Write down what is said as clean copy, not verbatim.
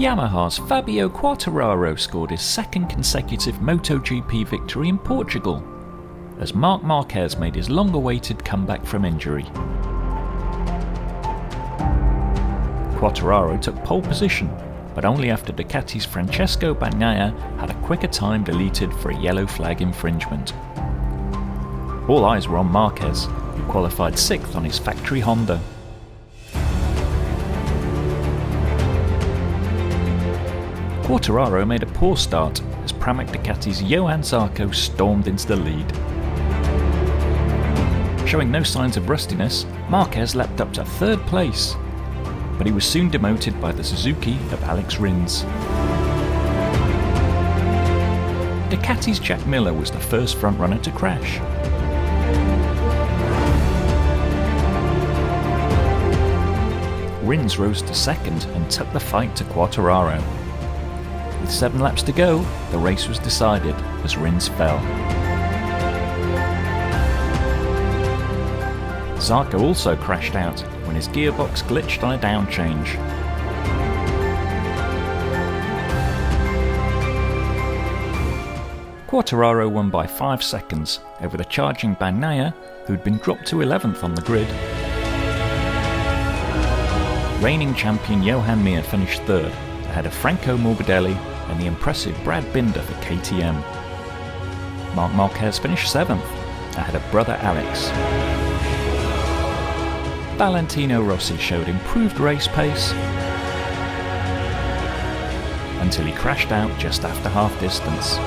Yamaha's Fabio Quartararo scored his second consecutive MotoGP victory in Portugal, as Marc Marquez made his long-awaited comeback from injury. Quartararo took pole position, but only after Ducati's Francesco Bagnaia had a quicker time deleted for a yellow flag infringement. All eyes were on Marquez, who qualified 6th on his factory Honda. Quartararo made a poor start as Pramac Ducati's Johann Zarco stormed into the lead. Showing no signs of rustiness, Marquez leapt up to 3rd place, but he was soon demoted by the Suzuki of Alex Rins. Ducati's Jack Miller was the first frontrunner to crash. Rins rose to 2nd and took the fight to Quartararo. With 7 laps to go, the race was decided as Rins fell. Zarco also crashed out when his gearbox glitched on a down change. Quartararo won by 5 seconds over the charging Bagnaia, who'd been dropped to 11th on the grid. Reigning champion Johan Mir finished 3rd, ahead of Franco Morbidelli and the impressive Brad Binder for KTM. Marc Marquez finished 7th, ahead of brother Alex. Valentino Rossi showed improved race pace until he crashed out just after half distance.